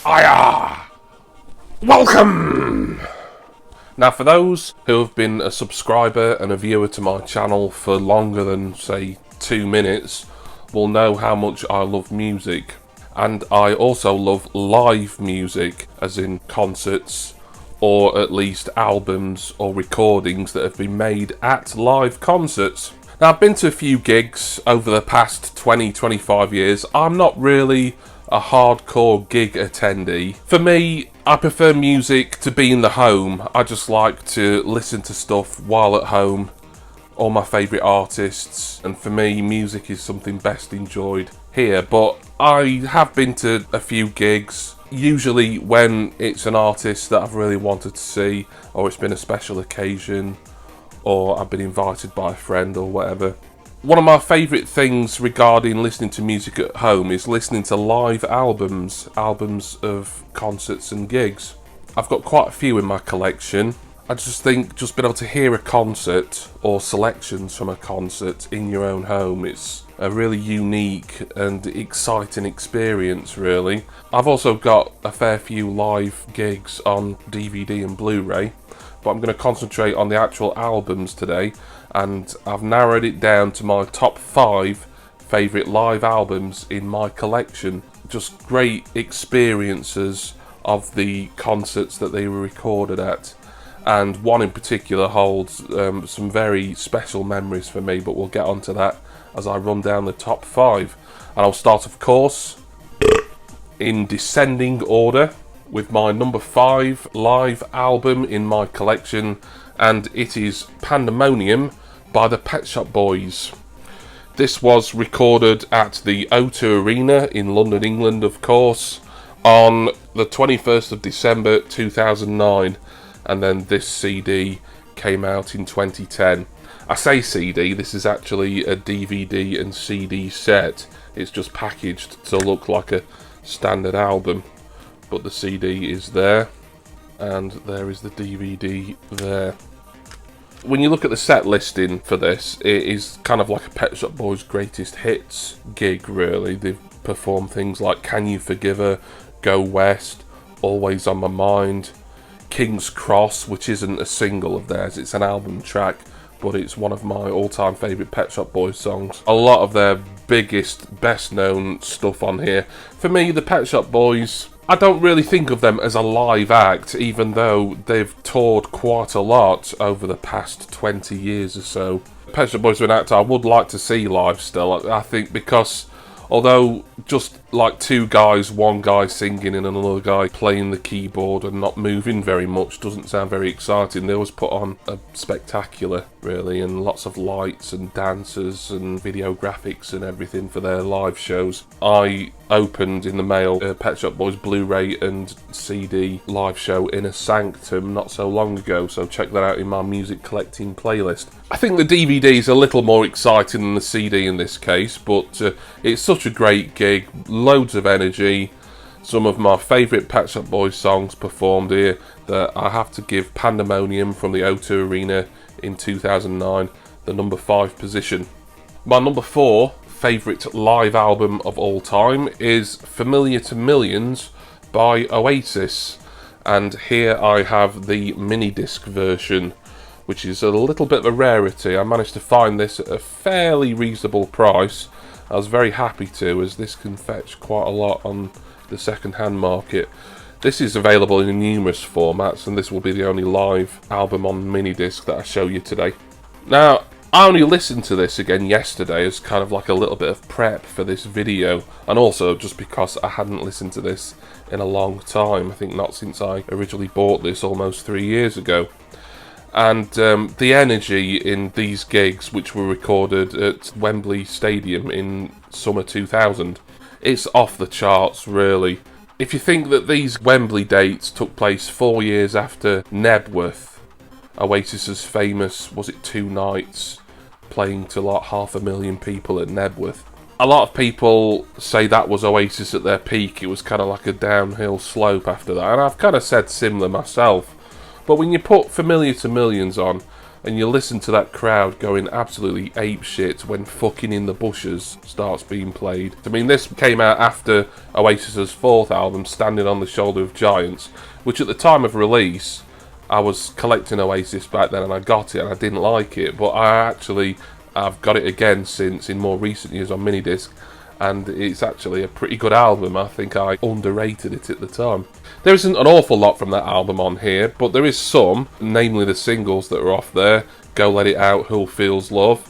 Hiya! Welcome! Now, for those who have been a subscriber and a viewer to my channel for longer than, say, 2 minutes, will know how much I love music. And I also love live music, as in concerts, or at least albums or recordings that have been made at live concerts. Now, I've been to a few gigs over the past 20-25 years. I'm not really a hardcore gig attendee. For me, I prefer music to be in the home. I just like to listen to stuff while at home, all my favourite artists, and for me, music is something best enjoyed here. But I have been to a few gigs, usually when it's an artist that I've really wanted to see, or it's been a special occasion, or I've been invited by a friend or whatever. One of my favourite things regarding listening to music at home is listening to live albums of concerts and gigs. I've got quite a few in my collection. I just think just being able to hear a concert or selections from a concert in your own home, it's a really unique and exciting experience, really. I've also got a fair few live gigs on DVD and Blu-ray, but I'm going to concentrate on the actual albums today, and I've narrowed it down to my top 5 favourite live albums in my collection. Just great experiences of the concerts that they were recorded at, and one in particular holds some very special memories for me, but we'll get onto that as I run down the top 5. And I'll start, of course, in descending order with my number 5 live album in my collection, and it is Pandemonium by the Pet Shop Boys. This was recorded at the O2 Arena in London, England, of course, on the 21st of December 2009, and then this CD came out in 2010. I say CD, this is actually a DVD and CD set. It's just packaged to look like a standard album, but the CD is there, and there is the DVD there. When you look at the set listing for this, it is kind of like a Pet Shop Boys greatest hits gig, really. They've performed things like Can You Forgive Her, Go West, Always on My Mind, King's Cross, which isn't a single of theirs, it's an album track, but it's one of my all-time favourite Pet Shop Boys songs. A lot of their biggest, best-known stuff on here. For me, the Pet Shop Boys, I don't really think of them as a live act, even though they've toured quite a lot over the past 20 years or so. Pet Shop Boys are an act I would like to see live still, I think, because although just like two guys, one guy singing and another guy playing the keyboard and not moving very much doesn't sound very exciting, they always put on a spectacular, really, and lots of lights and dancers and video graphics and everything for their live shows. I opened in the mail a Pet Shop Boys Blu-ray and CD live show in a Sanctum not so long ago, so check that out in my music collecting playlist. I think the DVD is a little more exciting than the CD in this case, but it's such a great gig, loads of energy, some of my favourite Pet Shop Boys songs performed here, that I have to give Pandemonium from the O2 Arena in 2009 the number 5 position. My number 4 favourite live album of all time is Familiar to Millions by Oasis, and here I have the mini disc version, which is a little bit of a rarity. I managed to find this at a fairly reasonable price. I was very happy to, as this can fetch quite a lot on the second-hand market. This is available in numerous formats, and this will be the only live album on mini disc that I show you today. Now, I only listened to this again yesterday as kind of like a little bit of prep for this video, and also just because I hadn't listened to this in a long time. I think not since I originally bought this almost 3 years ago. And the energy in these gigs, which were recorded at Wembley Stadium in summer 2000, it's off the charts, really. If you think that these Wembley dates took place 4 years after Nebworth, Oasis's famous, was it 2 nights, playing to like 500,000 people at Nebworth. A lot of people say that was Oasis at their peak. It was kind of like a downhill slope after that, and I've kind of said similar myself. But when you put Familiar to Millions on, and you listen to that crowd going absolutely apeshit when Fucking in the Bushes starts being played. I mean, this came out after Oasis's fourth album, Standing on the Shoulder of Giants, which at the time of release, I was collecting Oasis back then and I got it and I didn't like it, but I've got it again since in more recent years on minidisc, and it's actually a pretty good album. I think I underrated it at the time. There isn't an awful lot from that album on here, but there is some, namely the singles that are off there. Go Let It Out, Who Feels Love.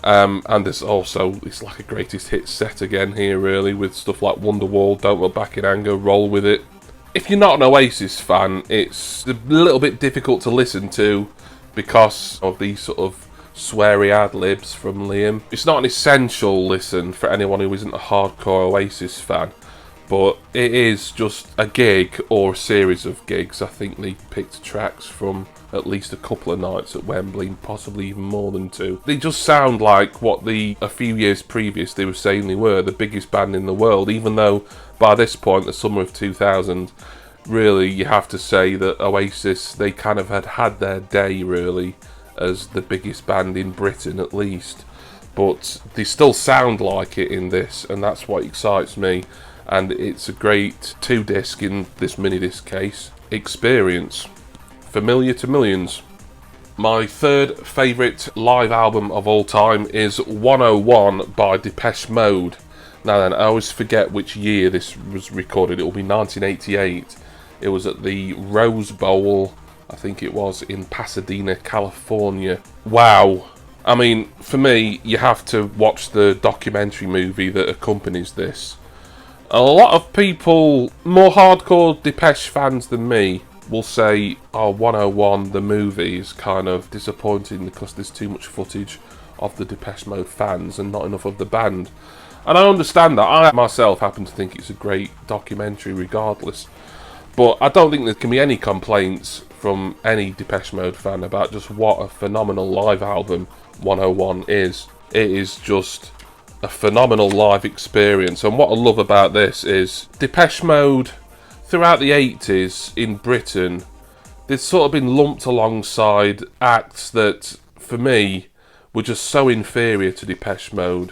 And there's also, it's like a greatest hits set again here really, with stuff like Wonderwall, Don't Look Back in Anger, Roll With It. If you're not an Oasis fan, it's a little bit difficult to listen to because of these sort of sweary ad-libs from Liam. It's not an essential listen for anyone who isn't a hardcore Oasis fan, but it is just a gig or a series of gigs. I think they picked tracks from at least a couple of nights at Wembley, possibly even more than two. They just sound like what a few years previous they were saying they were, the biggest band in the world, even though by this point, the summer of 2000, really you have to say that Oasis, they kind of had their day really as the biggest band in Britain at least, but they still sound like it in this, and that's what excites me. And it's a great 2-disc in this mini-disc case experience, familiar to millions. My third favourite live album of all time is 101 by Depeche Mode. Now then, I always forget which year this was recorded. It will be 1988. It was at the Rose Bowl, I think it was, in Pasadena, California. Wow. I mean, for me, you have to watch the documentary movie that accompanies this. A lot of people, more hardcore Depeche fans than me, will say, oh, 101, the movie, is kind of disappointing because there's too much footage of the Depeche Mode fans and not enough of the band. And I understand that. I myself happen to think it's a great documentary regardless. But I don't think there can be any complaints from any Depeche Mode fan about just what a phenomenal live album 101 is. It is just a phenomenal live experience. And what I love about this is Depeche Mode, throughout the 80s in Britain, they've sort of been lumped alongside acts that, for me, were just so inferior to Depeche Mode.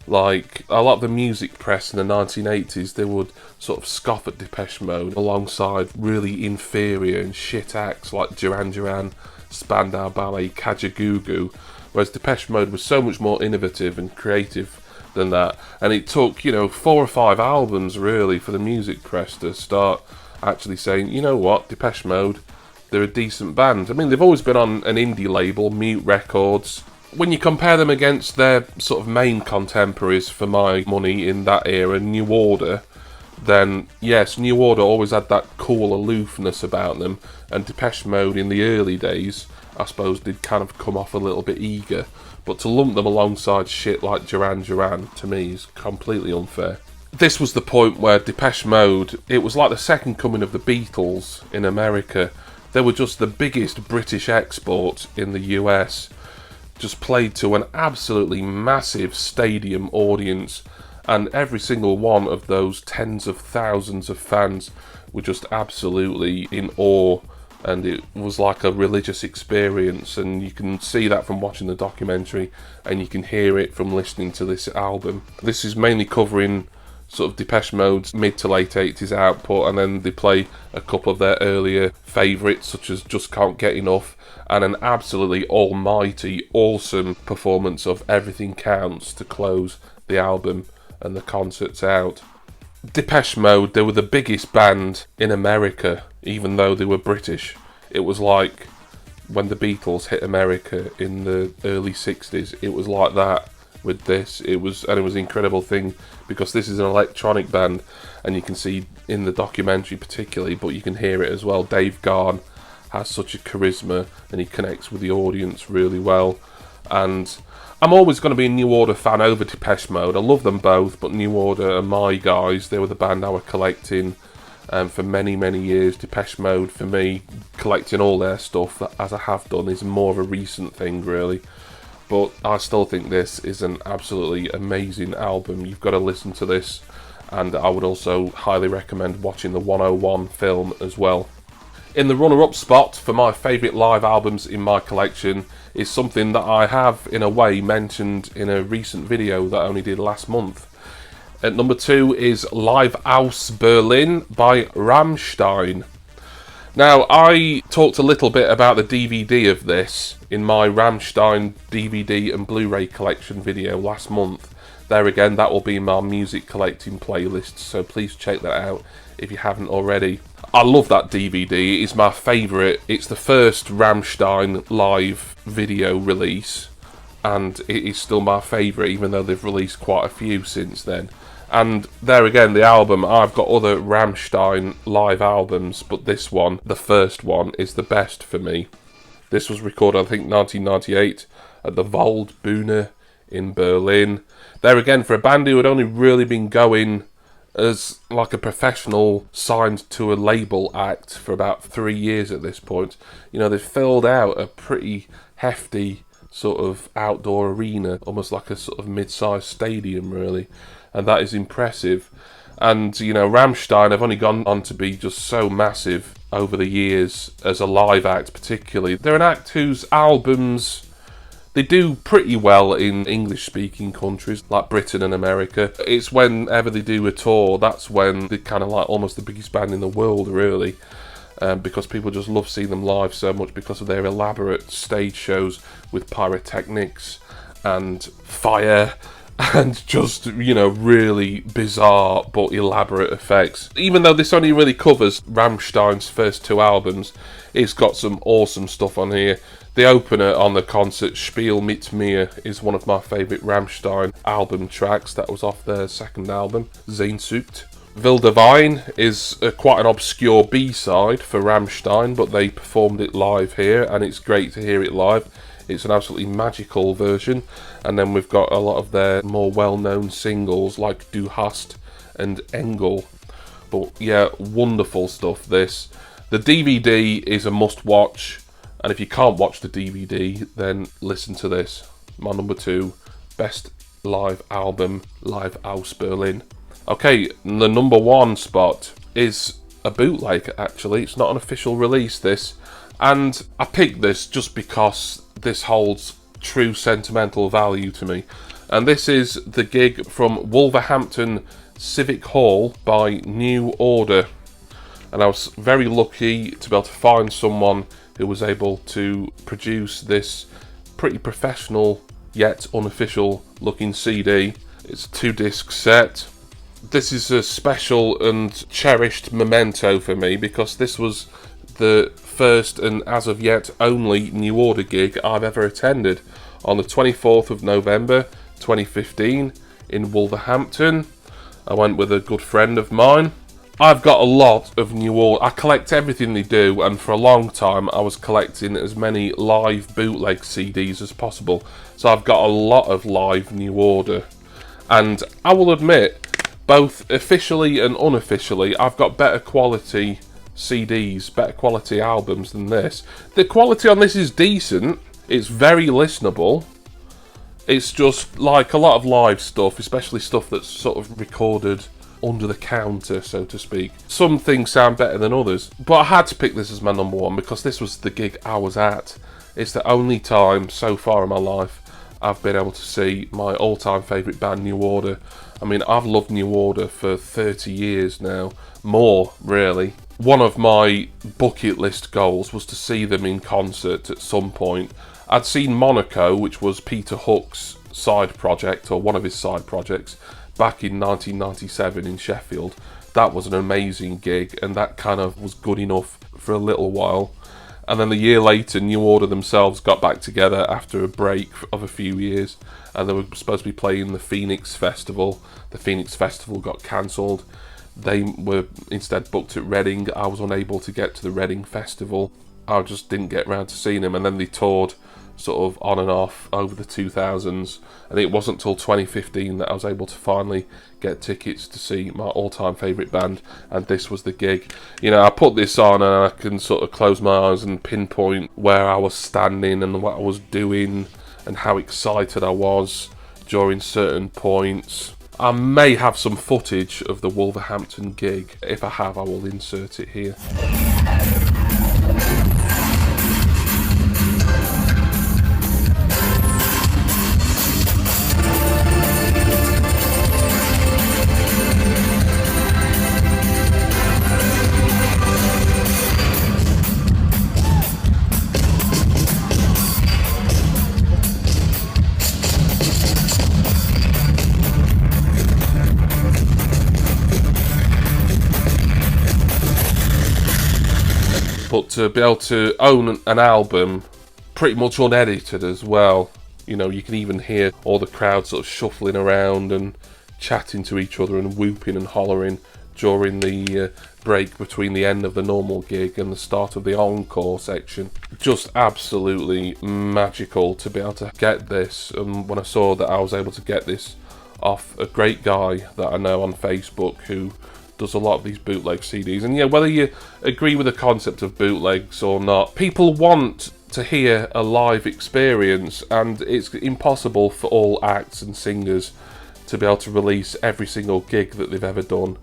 Like, a lot of the music press in the 1980s, they would sort of scoff at Depeche Mode alongside really inferior and shit acts like Duran Duran, Spandau Ballet, Kajagoogoo, whereas Depeche Mode was so much more innovative and creative than that. And it took, 4 or 5 albums, really, for the music press to start actually saying, you know what, Depeche Mode, they're a decent band. I mean, they've always been on an indie label, Mute Records. When you compare them against their sort of main contemporaries, for my money, in that era, New Order, then yes, New Order always had that cool aloofness about them, and Depeche Mode in the early days, I suppose, did kind of come off a little bit eager. But to lump them alongside shit like Duran Duran, to me, is completely unfair. This was the point where Depeche Mode, it was like the second coming of the Beatles in America. They were just the biggest British export in the US. Just played to an absolutely massive stadium audience, and every single one of those tens of thousands of fans were just absolutely in awe, and it was like a religious experience, and you can see that from watching the documentary, and you can hear it from listening to this album. This is mainly covering sort of Depeche Mode's mid to late 80s output, and then they play a couple of their earlier favourites such as Just Can't Get Enough, and an absolutely almighty awesome performance of Everything Counts to close the album and the concerts out. Depeche Mode, they were the biggest band in America, even though they were British. It was like when the Beatles hit America in the early 60s, it was like that with this. It was an incredible thing, because this is an electronic band, and you can see in the documentary particularly, but you can hear it as well, Dave Gahan has such a charisma, and he connects with the audience really well. And I'm always going to be a New Order fan over Depeche Mode. I love them both, but New Order are my guys. They were the band I were collecting for many, many years. Depeche Mode, for me, collecting all their stuff, as I have done, is more of a recent thing, really. But I still think this is an absolutely amazing album. You've got to listen to this, and I would also highly recommend watching the 101 film as well. In the runner-up spot for my favourite live albums in my collection is something that I have, in a way, mentioned in a recent video that I only did last month. At number 2 is Live aus Berlin by Rammstein. Now, I talked a little bit about the DVD of this in my Rammstein DVD and Blu-ray collection video last month. There again, that will be in my music collecting playlist, so please check that out if you haven't already. I love that DVD, it's my favourite. It's the first Rammstein live video release, and it is still my favourite, even though they've released quite a few since then. And there again, the album, I've got other Rammstein live albums, but this one, the first one, is the best for me. This was recorded, I think, 1998 at the Waldbühne in Berlin. There again, for a band who had only really been going as like a professional signed to a label act for about 3 years at this point, you know, they've filled out a pretty hefty sort of outdoor arena, almost like a sort of mid-sized stadium, really. And that is impressive. And, you know, Rammstein have only gone on to be just so massive over the years as a live act, particularly. They're an act whose albums, they do pretty well in English-speaking countries like Britain and America. It's whenever they do a tour, that's when they're kind of like almost the biggest band in the world, really. Because people just love seeing them live so much because of their elaborate stage shows with pyrotechnics and fire and just, you know, really bizarre but elaborate effects. Even though this only really covers Rammstein's first 2 albums, it's got some awesome stuff on here. The opener on the concert, Spiel mit mir, is one of my favourite Rammstein album tracks. That was off their second album, Sehnsucht. Wilde Wein is quite an obscure B-side for Rammstein, but they performed it live here, and it's great to hear it live. It's an absolutely magical version. And then we've got a lot of their more well-known singles like Du hast and Engel. But yeah, wonderful stuff, this. The DVD is a must-watch, and if you can't watch the DVD, then listen to this. My number 2, best live album, Live aus Berlin. Okay, the number 1 spot is a bootleg, actually. It's not an official release, this. And I picked this just because this holds true sentimental value to me. And this is the gig from Wolverhampton Civic Hall by New Order. And I was very lucky to be able to find someone who was able to produce this pretty professional yet unofficial looking CD. It's a 2-disc set. This is a special and cherished memento for me because this was the first and as of yet only New Order gig I've ever attended on the 24th of November 2015 in Wolverhampton. I went with a good friend of mine. I've got a lot of New Order. I collect everything they do, and for a long time I was collecting as many live bootleg CDs as possible. So I've got a lot of live New Order. And I will admit, both officially and unofficially, I've got better quality CDs, better quality albums than this. The quality on this is decent. It's very listenable. It's just like a lot of live stuff, especially stuff that's sort of recorded under the counter, so to speak. Some things sound better than others, but I had to pick this as my number 1 because this was the gig I was at. It's the only time so far in my life I've been able to see my all-time favourite band, New Order. I mean, I've loved New Order for 30 years now. More, really. One of my bucket list goals was to see them in concert at some point. I'd seen Monaco, which was Peter Hook's side project, or one of his side projects, back in 1997 in Sheffield. That was an amazing gig, and that kind of was good enough for a little while. And then a year later, New Order themselves got back together after a break of a few years, and they were supposed to be playing the Phoenix Festival. The Phoenix Festival got cancelled. They were instead booked at Reading. I was unable to get to the Reading Festival. I just didn't get around to seeing them, and then they toured sort of on and off over the 2000s, and it wasn't until 2015 that I was able to finally get tickets to see my all-time favourite band, and this was the gig. You know, I put this on and I can sort of close my eyes and pinpoint where I was standing and what I was doing and how excited I was during certain points. I may have some footage of the Wolverhampton gig. If I have, I will insert it here. but to be able to own an album pretty much unedited as well. You know, you can even hear all the crowd sort of shuffling around and chatting to each other and whooping and hollering during the break between the end of the normal gig and the start of the encore section. Just absolutely magical to be able to get this. And when I saw that I was able to get this off a great guy that I know on Facebook who does a lot of these bootleg CDs, and yeah, whether you agree with the concept of bootlegs or not, people want to hear a live experience, and it's impossible for all acts and singers to be able to release every single gig that they've ever done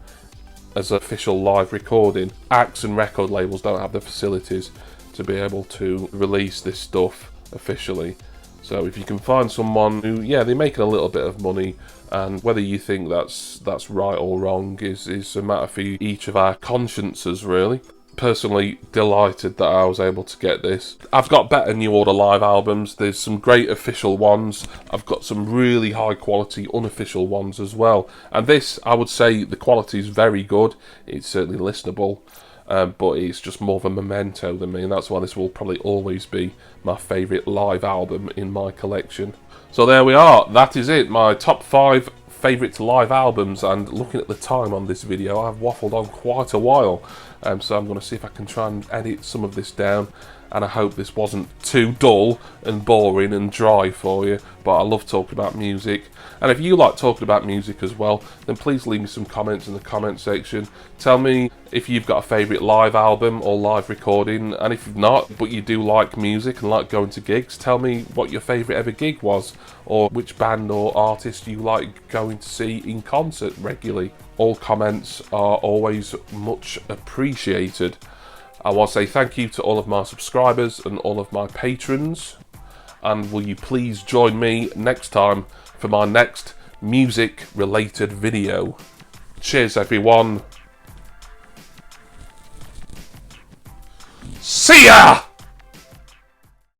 as an official live recording. Acts and record labels don't have the facilities to be able to release this stuff officially. So if you can find someone who, yeah, they're making a little bit of money, and whether you think that's right or wrong is a matter for each of our consciences, really. Personally delighted that I was able to get this. I've got better New Order live albums. There's some great official ones. I've got some really high quality unofficial ones as well. And this, I would say, the quality is very good. It's certainly listenable, but it's just more of a memento than me, and that's why this will probably always be my favourite live album in my collection. So there we are. That is it. My top 5 favourite live albums, and looking at the time on this video, I've waffled on quite a while, so I'm going to see if I can try and edit some of this down, and I hope this wasn't too dull and boring and dry for you, but I love talking about music. And if you like talking about music as well, then please leave me some comments in the comment section. Tell me if you've got a favourite live album or live recording, and if you've not, but you do like music and like going to gigs, tell me what your favourite ever gig was, or which band or artist you like going to see in concert regularly. All comments are always much appreciated. I want to say thank you to all of my subscribers and all of my patrons, and will you please join me next time for my next music related video. Cheers everyone. See ya!